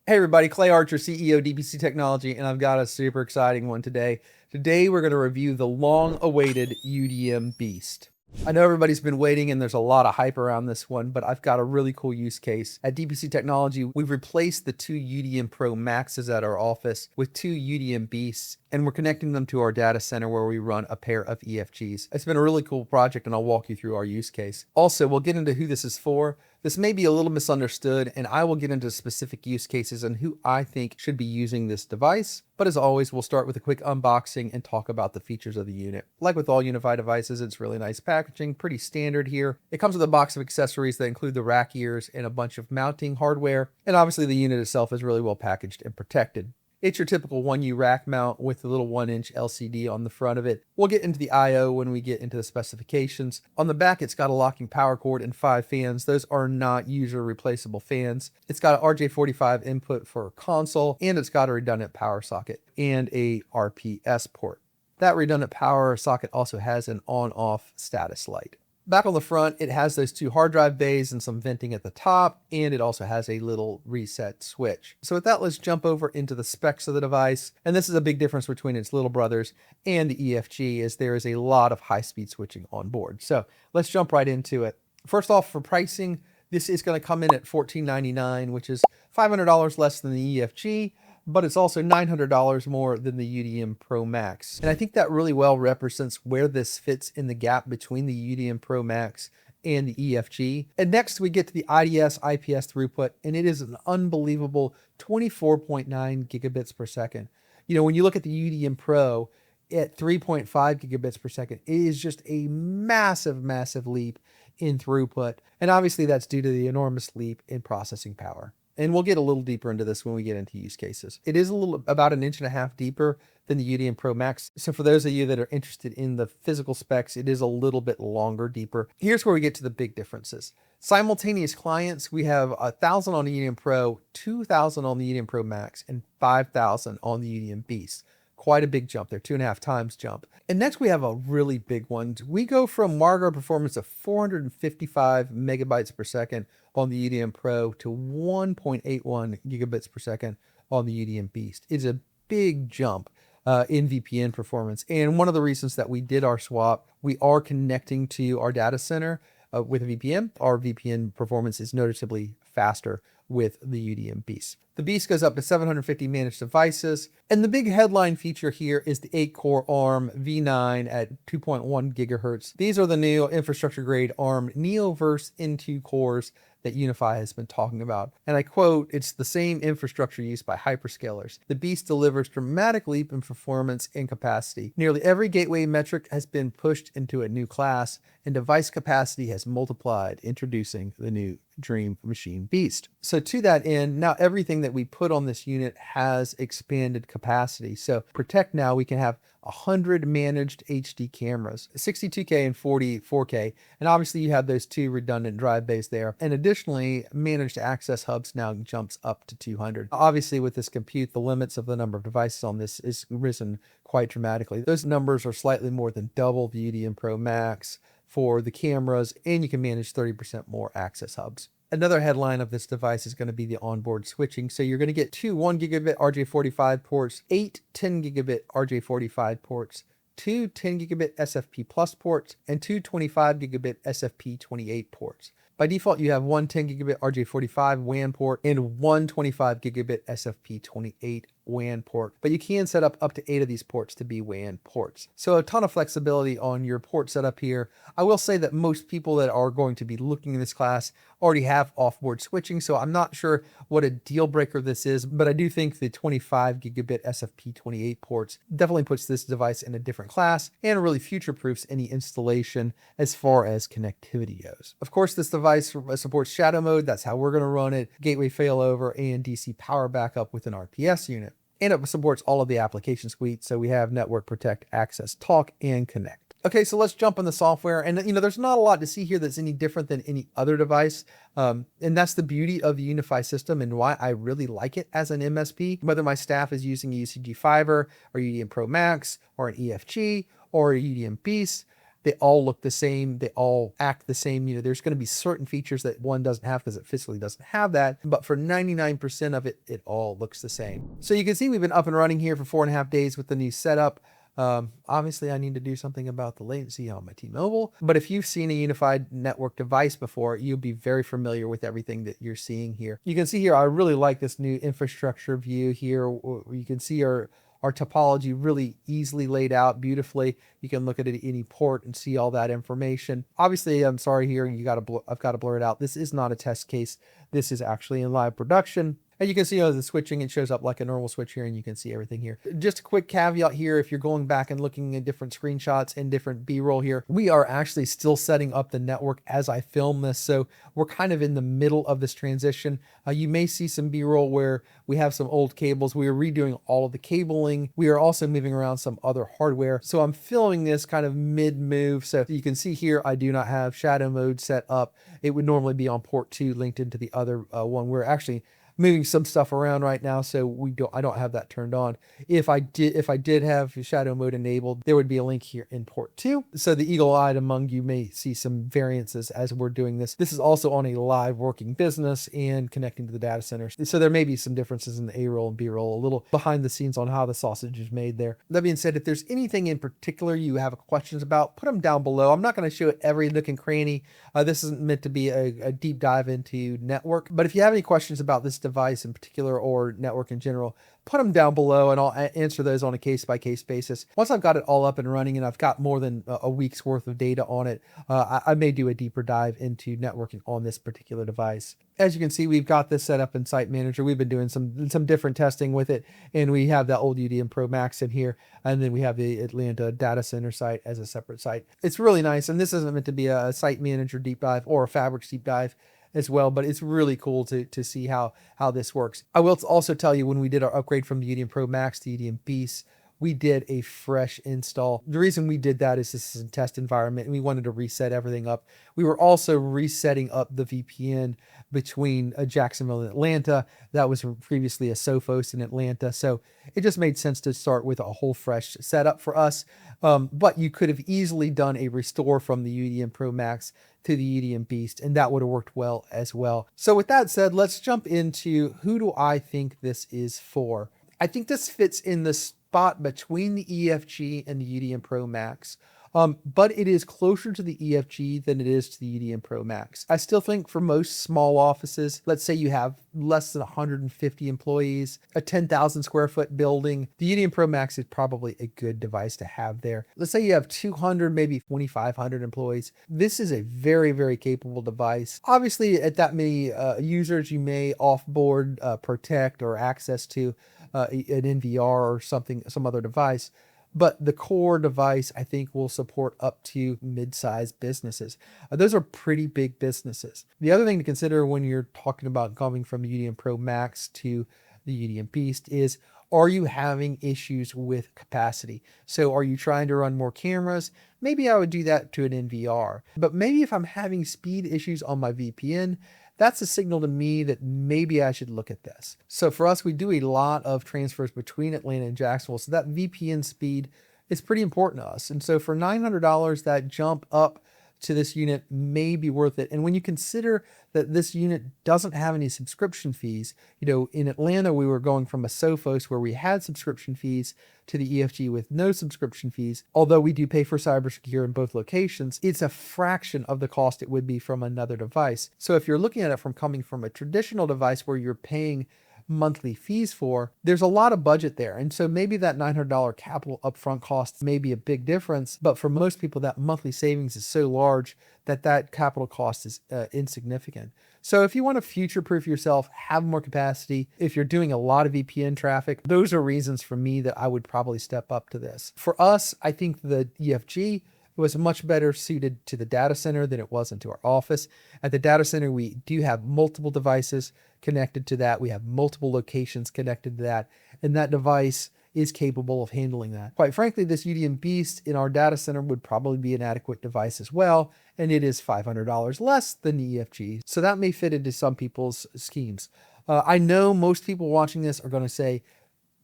Hey everybody, Clay Archer, CEO DPC Technology, and I've got a super exciting one today. Today we're going to review the long-awaited UDM Beast. I know everybody's been waiting and there's a lot of hype around this one, but I've got a really cool use case. At DPC Technology, we've replaced the two UDM Pro Maxes at our office with two UDM Beasts, and we're connecting them to our data center where we run a pair of EFGs. It's been a really cool project, and I'll walk you through our use case. Also, we'll get into who this is for. This may be a little misunderstood, and I will get into specific use cases and who I think should be using this device. But as always, we'll start with a quick unboxing and talk about the features of the unit. Like with all Unifi devices, it's really nice packaging, pretty standard here. It comes with a box of accessories that include the rack ears and a bunch of mounting hardware, and obviously the unit itself is really well packaged and protected. It's your typical 1U rack mount with a little 1-inch LCD on the front of it. We'll get into the I/O when we get into the specifications. On the back, it's got a locking power cord and 5 fans. Those are not user replaceable fans. It's got an RJ45 input for a console, and it's got a redundant power socket and a RPS port. That redundant power socket also has an on-off status light. Back on the front, it has those two hard drive bays and some venting at the top, and it also has a little reset switch. So with that, let's jump over into the specs of the device. And this is a big difference between its little brothers and the EFG, as there is a lot of high-speed switching on board. So let's jump right into it. First off, for pricing, this is going to come in at $1499, which is $500 less than the EFG, but it's also $900 more than the UDM Pro Max. And I think that really well represents where this fits in the gap between the UDM Pro Max and the EFG. And next we get to the IDS IPS throughput, and it is an unbelievable 24.9 gigabits per second. You know, when you look at the UDM Pro at 3.5 gigabits per second, it is just a massive, massive leap in throughput. And obviously that's due to the enormous leap in processing power. And we'll get a little deeper into this when we get into use cases. It is about 1.5 inches deeper than the UDM Pro Max. So for those of you that are interested in the physical specs, it is a little bit longer, deeper. Here's where we get to the big differences. Simultaneous clients, we have 1,000 on the UDM Pro, 2,000 on the UDM Pro Max, and 5,000 on the UDM Beast. Quite a big jump there, 2.5 times jump. And next we have a really big one. We go from marker performance of 455 megabytes per second on the UDM Pro to 1.81 gigabits per second on the UDM Beast. It's a big jump in VPN performance. And one of the reasons that we did our swap, we are connecting to our data center with a VPN. Our VPN performance is noticeably faster with the UDM Beast. The Beast goes up to 750 managed devices. And the big headline feature here is the 8-core ARM V9 at 2.1 gigahertz. These are the new infrastructure grade ARM Neoverse N2 cores that Unifi has been talking about. And I quote, "It's the same infrastructure used by hyperscalers. The Beast delivers dramatic leap in performance and capacity. Nearly every gateway metric has been pushed into a new class, and device capacity has multiplied, introducing the new Dream Machine Beast." So to that end, now everything that we put on this unit has expanded capacity. So Protect now, we can have 100 managed HD cameras, 62K and 4K. And obviously you have those two redundant drive bays there. And additionally, managed access hubs now jumps up to 200. Obviously with this compute, the limits of the number of devices on this is risen quite dramatically. Those numbers are slightly more than double the UDM Pro Max for the cameras, and you can manage 30% more access hubs. Another headline of this device is going to be the onboard switching. So you're going to get two 1 gigabit RJ45 ports, 8 10 gigabit RJ45 ports, two 10 gigabit SFP plus ports, and two 25 gigabit SFP28 ports. By default, you have one 10 gigabit RJ45 WAN port and one 25 gigabit SFP28 WAN port, but you can set up to 8 of these ports to be WAN ports. So a ton of flexibility on your port setup here. I will say that most people that are going to be looking in this class already have offboard switching, so I'm not sure what a deal breaker this is, but I do think the 25 gigabit SFP28 ports definitely puts this device in a different class and really future-proofs any installation as far as connectivity goes. Of course, this device supports shadow mode. That's how we're going to run it, gateway failover, and DC power backup with an RPS unit. And it supports all of the application suite. So we have Network, Protect, Access, Talk, and Connect. Okay, so let's jump on the software. And there's not a lot to see here that's any different than any other device. And that's the beauty of the Unifi system and why I really like it as an MSP. Whether my staff is using a UCG Fiber or UDM Pro Max or an EFG or a UDM Beast, They all look the same. They all act the same. There's going to be certain features that one doesn't have because it physically doesn't have that. But for 99% of it, it all looks the same. So you can see we've been up and running here for 4.5 days with the new setup. Obviously I need to do something about the latency on my T-Mobile, but if you've seen a unified network device before, you'll be very familiar with everything that you're seeing here. You can see here, I really like this new infrastructure view here. You can see our topology really easily laid out beautifully. You can look at it at any port and see all that information. Obviously, I'm sorry here, I've got to blur it out. This is not a test case. This is actually in live production. And you can see the switching, it shows up like a normal switch here, and you can see everything here. Just a quick caveat here, if you're going back and looking at different screenshots and different B-roll here, we are actually still setting up the network as I film this. So we're kind of in the middle of this transition. You may see some B-roll where we have some old cables. We are redoing all of the cabling. We are also moving around some other hardware. So I'm filming this kind of mid-move. So you can see here, I do not have shadow mode set up. It would normally be on port 2 linked into the other one. We're actually moving some stuff around right now, so I don't have that turned on. If I did have shadow mode enabled, there would be a link here in port 2. So the eagle-eyed among you may see some variances as we're doing this. This is also on a live working business and connecting to the data center. So there may be some differences in the A-roll and B-roll, a little behind the scenes on how the sausage is made there. That being said, if there's anything in particular you have questions about, put them down below. I'm not going to show every nook and cranny. This isn't meant to be a deep dive into network, but if you have any questions about this device in particular or network in general, put them down below and I'll answer those on a case-by-case basis. Once I've got it all up and running and I've got more than a week's worth of data on it, I may do a deeper dive into networking on this particular device. As you can see, we've got this set up in Site Manager. We've been doing some different testing with it, and we have that old UDM Pro Max in here, and then we have the Atlanta data center site as a separate site. It's really nice, and this isn't meant to be a Site Manager deep dive or a Fabrics deep dive as well, but it's really cool to see how this works. I will also tell you, when we did our upgrade from the UDM Pro Max to UDM Beast, we did a fresh install. The reason we did that is this is a test environment and we wanted to reset everything up. We were also resetting up the VPN between Jacksonville and Atlanta. That was previously a Sophos in Atlanta. So it just made sense to start with a whole fresh setup for us. But you could have easily done a restore from the UDM Pro Max to the UDM Beast, and that would have worked well as well. So with that said, let's jump into who do I think this is for. I think this fits in the spot between the EFG and the UDM Pro Max. But it is closer to the EFG than it is to the UDM Pro Max. I still think for most small offices, let's say you have less than 150 employees, a 10,000 square foot building, the UDM Pro Max is probably a good device to have there. Let's say you have 200, maybe 2,500 employees. This is a very, very capable device. Obviously, at that many users, you may offboard protect or access to an NVR or some other device. But the core device, I think, will support up to mid-sized businesses. Those are pretty big businesses. The other thing to consider when you're talking about going from UDM Pro Max to the UDM Beast is, are you having issues with capacity? So are you trying to run more cameras? Maybe I would do that to an NVR. But maybe if I'm having speed issues on my VPN, that's a signal to me that maybe I should look at this. So for us, we do a lot of transfers between Atlanta and Jacksonville. So that VPN speed is pretty important to us. And so for $900, that jump up to this unit may be worth it. And when you consider that this unit doesn't have any subscription fees, in Atlanta, we were going from a Sophos where we had subscription fees to the EFG with no subscription fees. Although we do pay for cybersecurity in both locations, it's a fraction of the cost it would be from another device. So if you're looking at it from coming from a traditional device where you're paying monthly fees for, there's a lot of budget there. And so maybe that $900 capital upfront cost may be a big difference, but for most people that monthly savings is so large that capital cost is insignificant. So if you want to future-proof yourself, have more capacity, if you're doing a lot of VPN traffic, those are reasons for me that I would probably step up to this. For us, I think the EFG was much better suited to the data center than it was into our office. At the data center, we do have multiple devices connected to that. We have multiple locations connected to that, and that device is capable of handling that. Quite frankly, this UDM Beast in our data center would probably be an adequate device as well, and it is $500 less than the EFG. So that may fit into some people's schemes. I know most people watching this are going to say,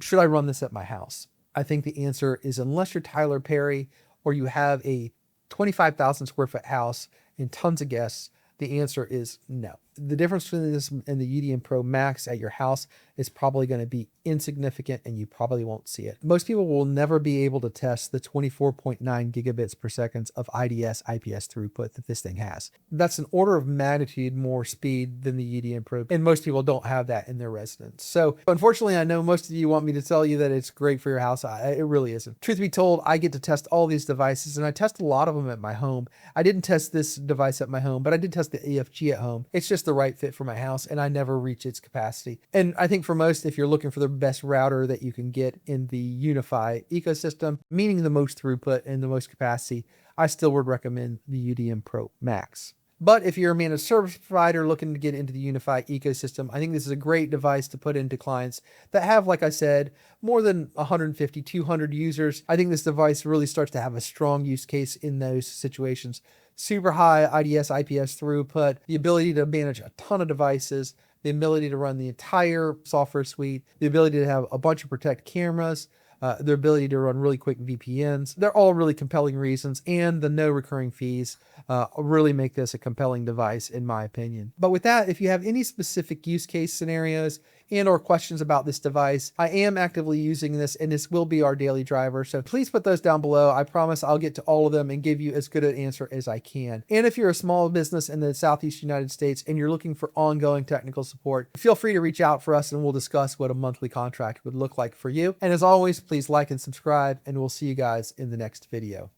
should I run this at my house? I think the answer is, unless you're Tyler Perry or you have a 25,000 square foot house and tons of guests? The answer is no. The difference between this and the UDM Pro Max at your house is probably going to be insignificant, and you probably won't see it. Most people will never be able to test the 24.9 gigabits per second of IDS IPS throughput that this thing has. That's an order of magnitude more speed than the UDM Pro, and most people don't have that in their residence. So unfortunately, I know most of you want me to tell you that it's great for your house. It really isn't. Truth be told, I get to test all these devices, and I test a lot of them at my home. I didn't test this device at my home, but I did test the EFG at home. It's just the right fit for my house, and I never reach its capacity. And I think for most, if you're looking for the best router that you can get in the Unifi ecosystem, meaning the most throughput and the most capacity, I still would recommend the UDM Pro Max. But if you're a managed service provider looking to get into the Unifi ecosystem, I think this is a great device to put into clients that have, like I said, more than 150, 200 users. I think this device really starts to have a strong use case in those situations. Super high IDS IPS throughput, the ability to manage a ton of devices, the ability to run the entire software suite, the ability to have a bunch of protect cameras, the ability to run really quick VPNs. They're all really compelling reasons, and the no recurring fees really make this a compelling device in my opinion. But with that, if you have any specific use case scenarios and or questions about this device, I am actively using this, and this will be our daily driver. So please put those down below. I promise I'll get to all of them and give you as good an answer as I can. And if you're a small business in the Southeast United States and you're looking for ongoing technical support, feel free to reach out for us and we'll discuss what a monthly contract would look like for you. And as always, please like and subscribe, and we'll see you guys in the next video.